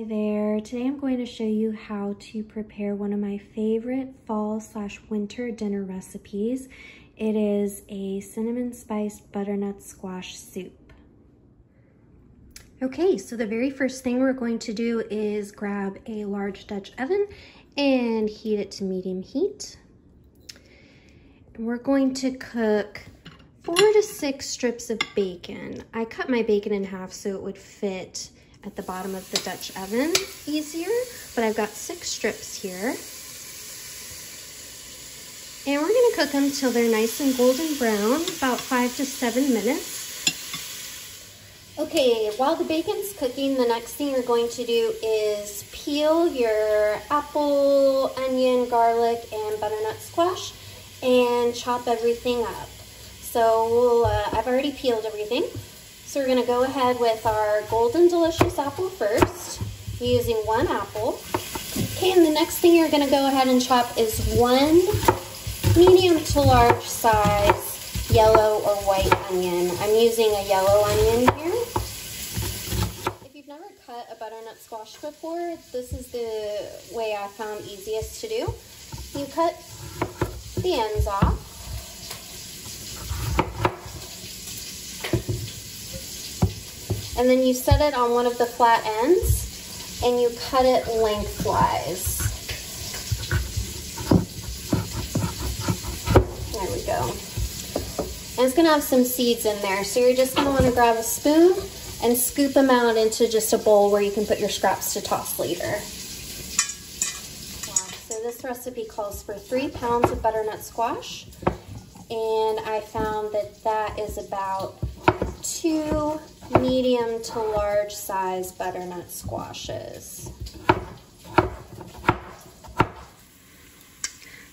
Hi there. Today I'm going to show you how to prepare one of my favorite fall/winter dinner recipes. It is a cinnamon spiced butternut squash soup. Okay, so the very first thing we're going to do is grab a large Dutch oven and heat it to medium heat. And we're going to cook 4 to 6 strips of bacon. I cut my bacon in half so it would fit at the bottom of the Dutch oven easier, but I've got 6 strips here. And we're gonna cook them till they're nice and golden brown, about 5 to 7 minutes. Okay, while the bacon's cooking, the next thing you're going to do is peel your apple, onion, garlic, and butternut squash and chop everything up. So I've already peeled everything. So we're gonna go ahead with our golden delicious apple first, using 1 apple. Okay, and the next thing you're gonna go ahead and chop is 1 medium to large size yellow or white onion. I'm using a yellow onion here. If you've never cut a butternut squash before, this is the way I found easiest to do. You cut the ends off. And then you set it on one of the flat ends and you cut it lengthwise. There we go. And it's gonna have some seeds in there, so you're just gonna wanna grab a spoon and scoop them out into just a bowl where you can put your scraps to toss later. So this recipe calls for 3 pounds of butternut squash, and I found that that is about 2 medium to large size butternut squashes.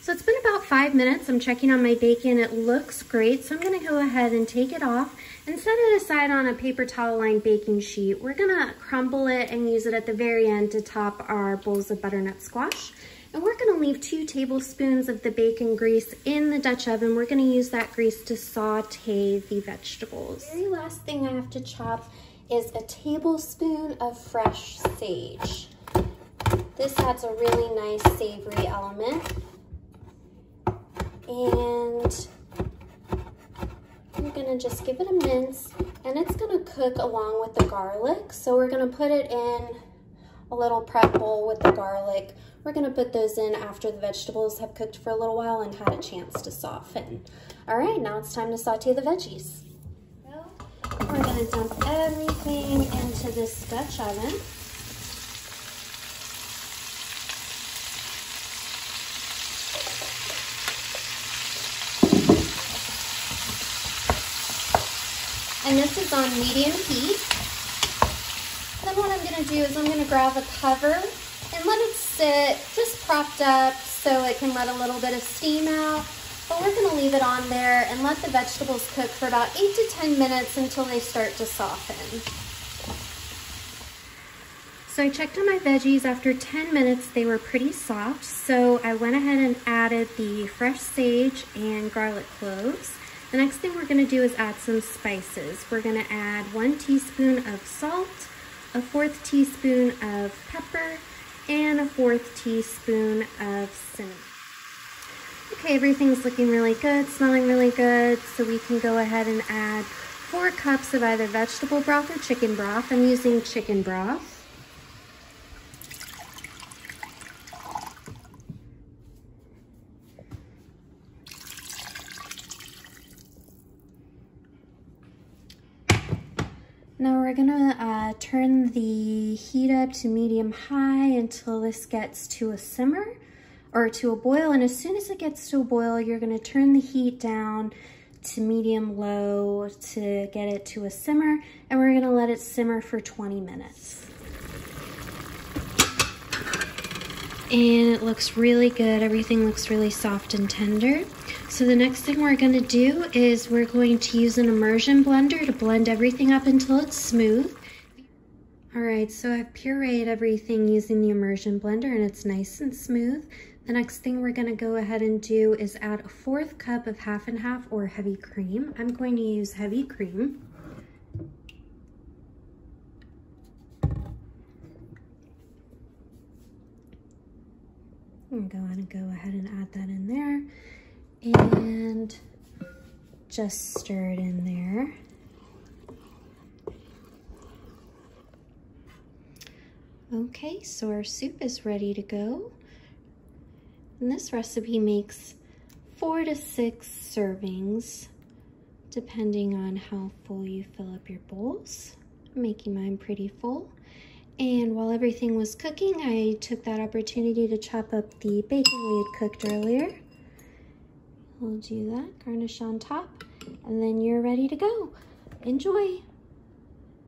So it's been about 5 minutes. I'm checking on my bacon. It looks great. So I'm gonna go ahead and take it off and set it aside on a paper towel lined baking sheet. We're gonna crumble it and use it at the very end to top our bowls of butternut squash. And we're gonna leave 2 tablespoons of the bacon grease in the Dutch oven. We're gonna use that grease to saute the vegetables. The very last thing I have to chop is a tablespoon of fresh sage. This adds a really nice savory element. And you're gonna just give it a mince, and it's gonna cook along with the garlic. So we're gonna put it in a little prep bowl with the garlic. We're gonna put those in after the vegetables have cooked for a little while and had a chance to soften. All right, now it's time to saute the veggies. We're gonna dump everything into this Dutch oven. And this is on medium heat. Then what I'm gonna do is I'm gonna grab a cover and let it sit just propped up so it can let a little bit of steam out. But we're gonna leave it on there and let the vegetables cook for about 8 to 10 minutes until they start to soften. So I checked on my veggies. After 10 minutes, they were pretty soft. So I went ahead and added the fresh sage and garlic cloves. The next thing we're gonna do is add some spices. We're gonna add 1 teaspoon of salt, a 1/4 teaspoon of pepper, and a 1/4 teaspoon of cinnamon. Okay, everything's looking really good, smelling really good, so we can go ahead and add 4 cups of either vegetable broth or chicken broth. I'm using chicken broth. Now we're gonna turn the heat up to medium-high until this gets to a simmer or to a boil. And as soon as it gets to a boil, you're gonna turn the heat down to medium-low to get it to a simmer. And we're gonna let it simmer for 20 minutes. And it looks really good. Everything looks really soft and tender. So the next thing we're gonna do is we're going to use an immersion blender to blend everything up until it's smooth. All right, so I've pureed everything using the immersion blender and it's nice and smooth. The next thing we're gonna go ahead and do is add a 1/4 cup of half and half or heavy cream. I'm going to use heavy cream. I'm going to go ahead and add that in there and just stir it in there. Okay, so our soup is ready to go. And this recipe makes 4 to 6 servings, depending on how full you fill up your bowls. I'm making mine pretty full. And while everything was cooking, I took that opportunity to chop up the bacon we had cooked earlier. We'll do that, garnish on top, and then you're ready to go. Enjoy!